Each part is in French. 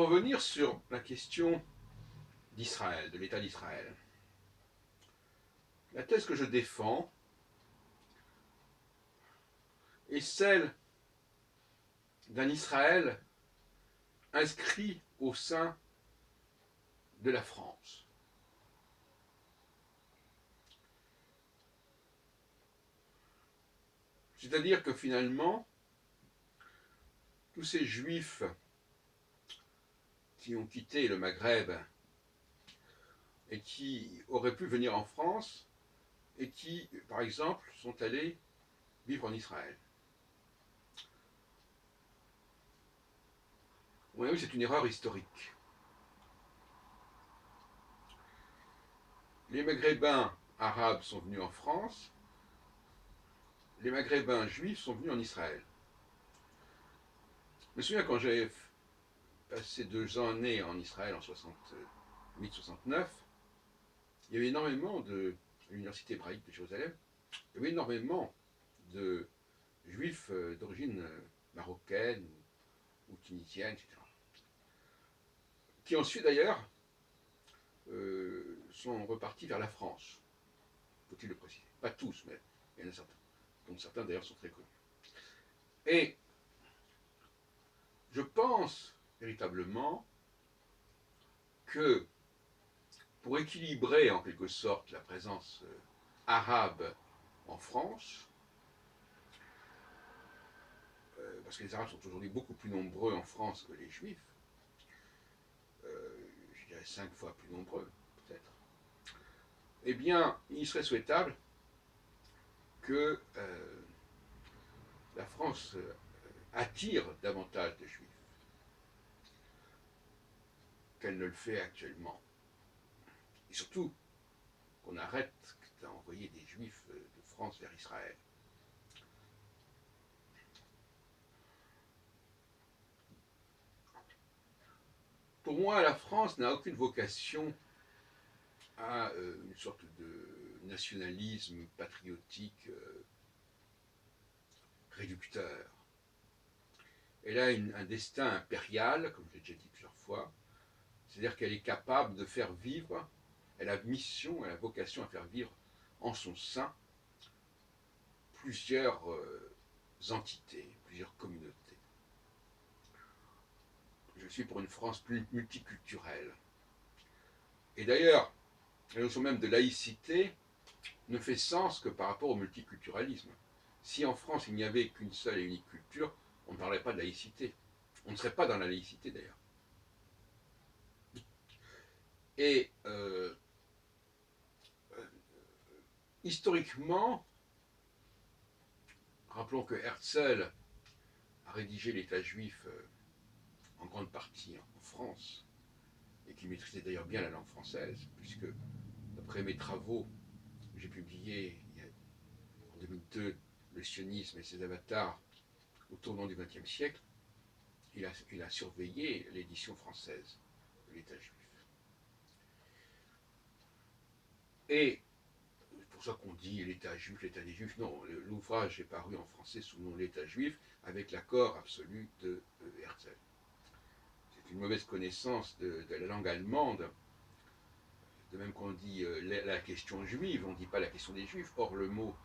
revenir sur la question d'Israël, de l'État d'Israël. La thèse que je défends est celle d'un Israël inscrit au sein de la France. C'est-à-dire que finalement, tous ces juifs qui ont quitté le Maghreb et qui auraient pu venir en France et qui, par exemple, sont allés vivre en Israël. Oui, c'est une erreur historique. Les Maghrébins arabes sont venus en France, les Maghrébins juifs sont venus en Israël. Je me souviens quand j'avais passé 2 années en Israël en 68-69, il y avait énormément de l'université hébraïque de Jérusalem, il y avait énormément de juifs d'origine marocaine ou tunisienne, etc. Qui ensuite d'ailleurs sont repartis vers la France, faut-il le préciser. Pas tous, mais il y en a certains, dont certains d'ailleurs sont très connus. Et je pense véritablement que pour équilibrer en quelque sorte la présence arabe en France, parce que les Arabes sont aujourd'hui beaucoup plus nombreux en France que les Juifs, je dirais 5 fois plus nombreux peut-être, eh bien il serait souhaitable que la France attire davantage de Juifs qu'elle ne le fait actuellement. Et surtout qu'on arrête d'envoyer des Juifs de France vers Israël. Pour moi, la France n'a aucune vocation à une sorte de nationalisme patriotique réducteur. Elle a un destin impérial, comme je l'ai déjà dit plusieurs fois, c'est-à-dire qu'elle est capable de faire vivre, elle a mission, elle a vocation à faire vivre en son sein plusieurs entités, plusieurs communautés. Je suis pour une France plus multiculturelle. Et d'ailleurs, la notion même de laïcité ne fait sens que par rapport au multiculturalisme. Si en France il n'y avait qu'une seule et unique culture, on ne parlerait pas de laïcité. On ne serait pas dans la laïcité d'ailleurs. Et historiquement, rappelons que Herzl a rédigé l'État juif en grande partie en France, et qu'il maîtrisait d'ailleurs bien la langue française, puisque d'après mes travaux, j'ai publié en 2002 Le sionisme et ses avatars au tournant du XXe siècle, il a surveillé l'édition française de l'État juif. Et c'est pour ça qu'on dit l'État juif, l'État des juifs. Non, l'ouvrage est paru en français sous le nom l'État juif, avec l'accord absolu de Herzl. C'est une mauvaise connaissance de la langue allemande, de même qu'on dit la question juive, on ne dit pas la question des juifs. Or, le mot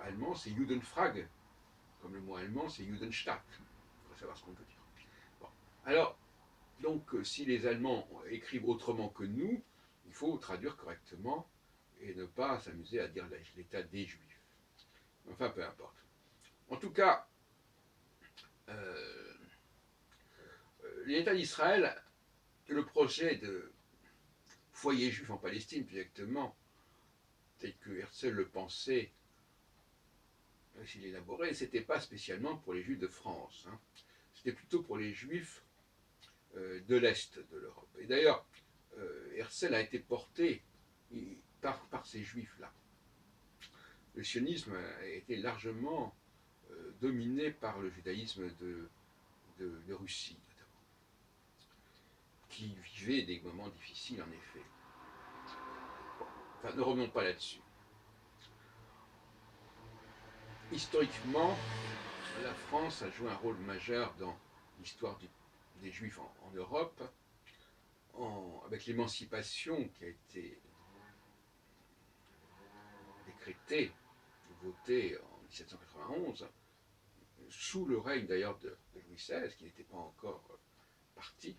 allemand, c'est Judenfrage, comme le mot allemand, c'est Judenstadt. Il faut savoir ce qu'on peut dire. Bon. Alors, donc, si les Allemands écrivent autrement que nous, il faut traduire correctement et ne pas s'amuser à dire l'État des Juifs. Enfin, peu importe. En tout cas, l'État d'Israël, le projet de foyer juif en Palestine, plus exactement, tel que Herzl le pensait, s'il l'élaborait, c'était pas spécialement pour les Juifs de France. Hein. C'était plutôt pour les Juifs de l'Est de l'Europe. Et d'ailleurs, Herzl a été porté par ces Juifs-là. Le sionisme a été largement dominé par le judaïsme de Russie, notamment, qui vivait des moments difficiles, en effet. Bon, enfin, ne revenons pas là-dessus. Historiquement, la France a joué un rôle majeur dans l'histoire des Juifs en Europe, avec l'émancipation qui a été décrétée, votée en 1791, sous le règne d'ailleurs de Louis XVI, qui n'était pas encore parti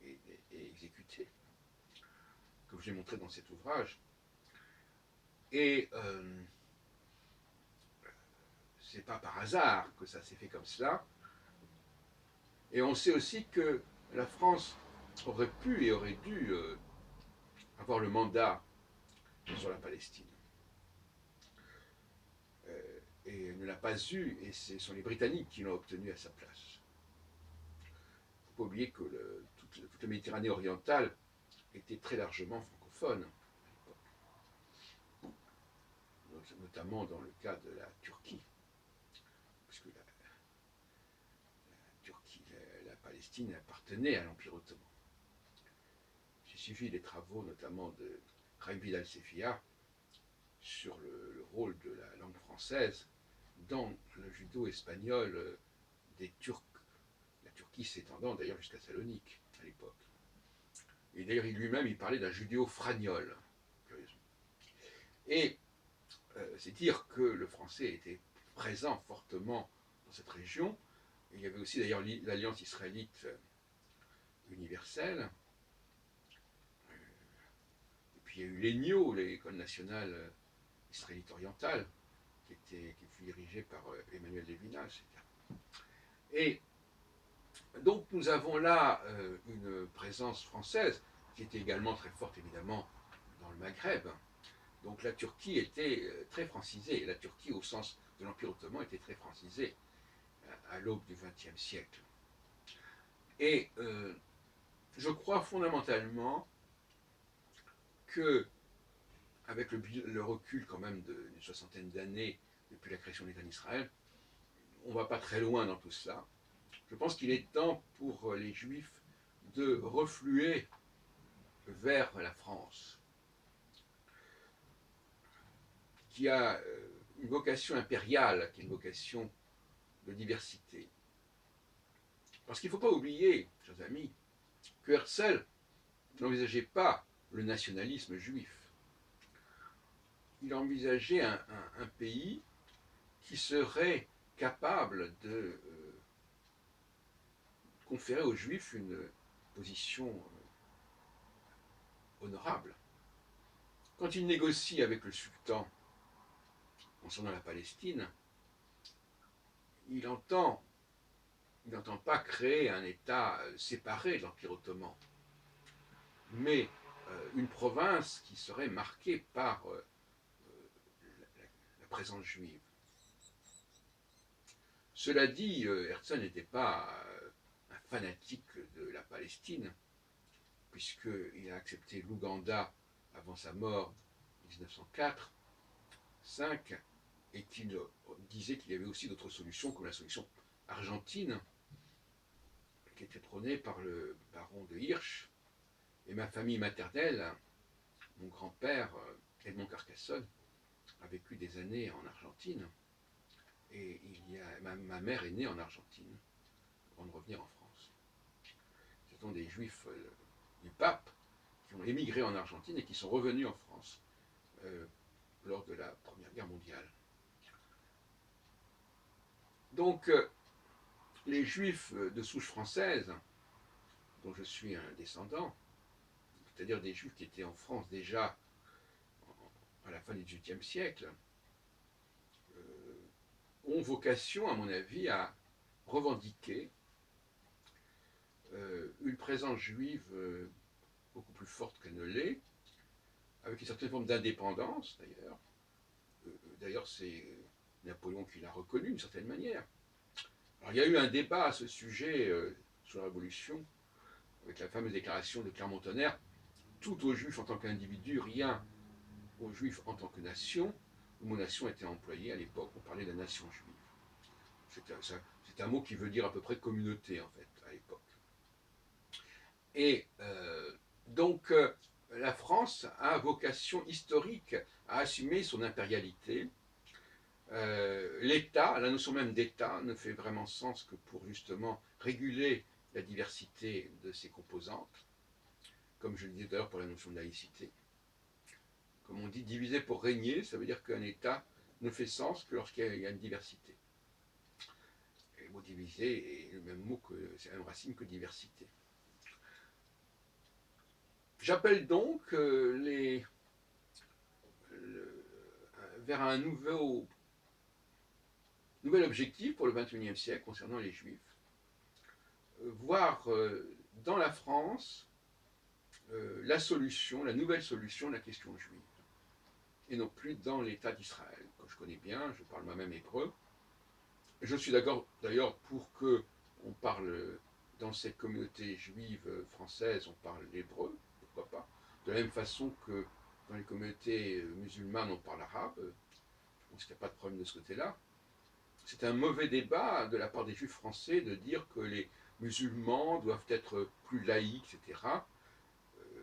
et exécuté, comme j'ai montré dans cet ouvrage. Et c'est pas par hasard que ça s'est fait comme cela. Et on sait aussi que la France aurait pu et aurait dû avoir le mandat sur la Palestine. Et ne l'a pas eu, et ce sont les Britanniques qui l'ont obtenu à sa place. Il ne faut pas oublier que toute la Méditerranée orientale était très largement francophone, notamment dans le cas de la Turquie, puisque la Palestine appartenait à l'Empire ottoman. J'ai suivi les travaux notamment de Raïm Vidal-Sefia sur le rôle de la langue française dans le judo espagnol des Turcs, la Turquie s'étendant d'ailleurs jusqu'à Salonique à l'époque. Et d'ailleurs lui-même il parlait d'un judéo-fragnol, curieusement. Et c'est dire que le français était présent fortement dans cette région. Et il y avait aussi d'ailleurs l'Alliance israélite universelle. Et puis il y a eu l'ENIO, l'École nationale israélite orientale, qui fut dirigée par Emmanuel Levinas, etc. Et donc nous avons là une présence française qui était également très forte évidemment dans le Maghreb. Donc la Turquie était très francisée, la Turquie au sens de l'Empire ottoman était très francisée à l'aube du XXe siècle. Et je crois fondamentalement que, avec le recul quand même d'une soixantaine d'années depuis la création de l'État d'Israël, on ne va pas très loin dans tout cela. Je pense qu'il est temps pour les Juifs de refluer vers la France, qui a une vocation impériale, qui est une vocation de diversité. Parce qu'il ne faut pas oublier, chers amis, que Herzl n'envisageait pas le nationalisme juif. Il envisageait un pays qui serait capable de conférer aux Juifs une position honorable. Quand il négocie avec le sultan concernant la Palestine, il n'entend pas créer un État séparé de l'Empire ottoman, mais une province qui serait marquée par la présence juive. Cela dit, Herzl n'était pas un fanatique de la Palestine, puisqu'il a accepté l'Ouganda avant sa mort en 1904, 5, et qu'il disait qu'il y avait aussi d'autres solutions, comme la solution argentine, qui était prônée par le baron de Hirsch. Et ma famille maternelle, mon grand-père, Edmond Carcassonne, a vécu des années en Argentine. Et ma mère est née en Argentine, avant de revenir en France. Ce sont des juifs du pape qui ont émigré en Argentine et qui sont revenus en France lors de la Première Guerre mondiale. Donc, les juifs de souche française, dont je suis un descendant, c'est-à-dire des juifs qui étaient en France déjà à la fin du XVIIIe siècle, ont vocation, à mon avis, à revendiquer une présence juive beaucoup plus forte qu'elle ne l'est, avec une certaine forme d'indépendance d'ailleurs. D'ailleurs, c'est Napoléon qui l'a reconnu d'une certaine manière. Alors, il y a eu un débat à ce sujet sous la Révolution, avec la fameuse déclaration de Clermont-Tonnerre, tout aux Juifs en tant qu'individu, rien aux Juifs en tant que nation. Le mot nation était employé à l'époque, on parlait de la nation juive. C'est un mot qui veut dire à peu près communauté, en fait, à l'époque. Et donc, la France a vocation historique à assumer son impérialité. L'État, la notion même d'État, ne fait vraiment sens que pour justement réguler la diversité de ses composantes, comme je le disais tout à l'heure pour la notion de laïcité. Comme on dit, diviser pour régner, ça veut dire qu'un État ne fait sens que lorsqu'il y a une diversité. Et le mot diviser est le même mot que, c'est la même racine que diversité. J'appelle donc vers un nouvel objectif pour le XXIe siècle concernant les Juifs, voir dans la France la solution, la nouvelle solution de la question juive, et non plus dans l'État d'Israël, que je connais bien, je parle moi-même hébreu. Je suis d'ailleurs pour que on parle dans cette communauté juive française, on parle l'hébreu, pourquoi pas, de la même façon que dans les communautés musulmanes, on parle arabe. Je pense qu'il n'y a pas de problème de ce côté-là. C'est un mauvais débat de la part des juifs français de dire que les musulmans doivent être plus laïcs, etc.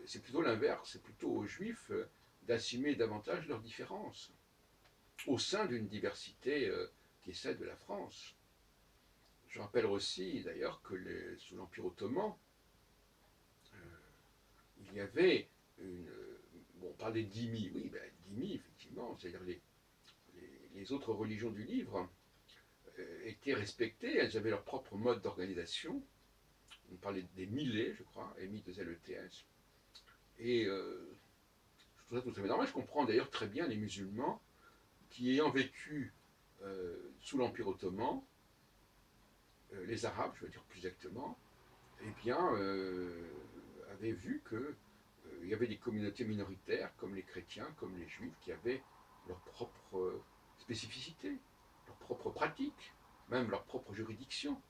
C'est plutôt l'inverse, c'est plutôt aux juifs d'assumer davantage leurs différences au sein d'une diversité qui est celle de la France. Je rappelle aussi d'ailleurs que sous l'Empire ottoman, il y avait une... Bon, on parle des dhimmis, oui, ben, dhimmis, effectivement, c'est-à-dire les autres religions du livre étaient respectées, elles avaient leur propre mode d'organisation. On parlait des millets, je crois, M-I-2-L-E-T-S. Et je trouve ça tout à fait normal. Je comprends d'ailleurs très bien les musulmans qui, ayant vécu sous l'Empire ottoman, les Arabes, je veux dire plus exactement, eh bien, avaient vu qu'il y avait des communautés minoritaires, comme les chrétiens, comme les juifs, qui avaient leur propre spécificité, leur propre pratique, même leur propre juridiction.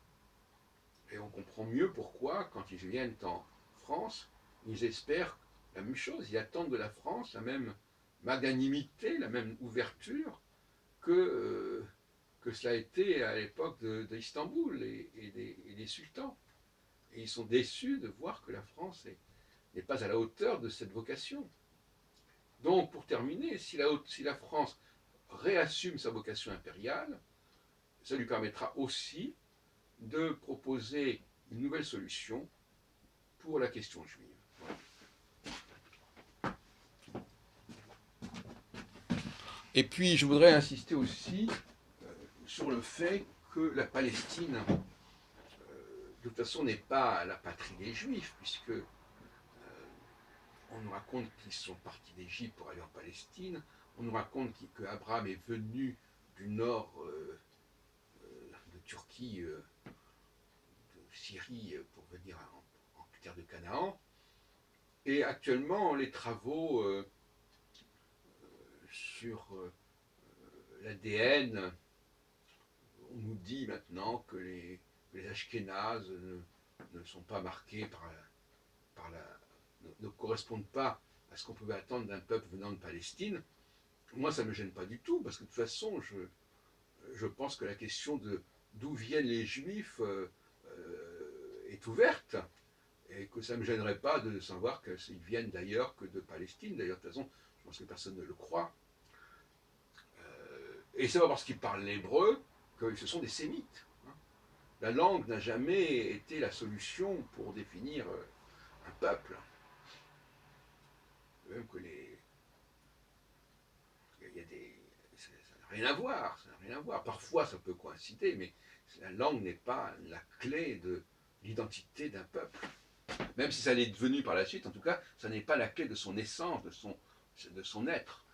Et on comprend mieux pourquoi, quand ils viennent en France, ils espèrent la même chose, ils attendent de la France la même magnanimité, la même ouverture que cela a été à l'époque d'Istanbul et des sultans. Et ils sont déçus de voir que la France n'est pas à la hauteur de cette vocation. Donc, pour terminer, si la France réassume sa vocation impériale, ça lui permettra aussi de proposer une nouvelle solution pour la question juive. Voilà. Et puis, je voudrais insister aussi sur le fait que la Palestine, de toute façon, n'est pas la patrie des Juifs, puisque on nous raconte qu'ils sont partis d'Égypte pour aller en Palestine, on nous raconte qu'Abraham est venu du nord de Turquie, de Syrie, pour venir en terre de Canaan. Et actuellement, les travaux sur l'ADN, on nous dit maintenant que les Ashkénazes ne sont pas marqués ne correspondent pas à ce qu'on pouvait attendre d'un peuple venant de Palestine. Moi, ça ne me gêne pas du tout, parce que de toute façon, je pense que la question de d'où viennent les Juifs est ouverte, et que ça ne me gênerait pas de savoir qu'ils viennent d'ailleurs que de Palestine. D'ailleurs, de toute façon, je pense que personne ne le croit. Et c'est pas parce qu'ils parlent l'hébreu que ce sont des sémites. La langue n'a jamais été la solution pour définir un peuple. Même que il y a des... Ça n'a rien à voir, ça n'a rien à voir. Parfois, ça peut coïncider, mais la langue n'est pas la clé de l'identité d'un peuple. Même si ça l'est devenu par la suite, en tout cas, ça n'est pas la clé de son essence, de son être.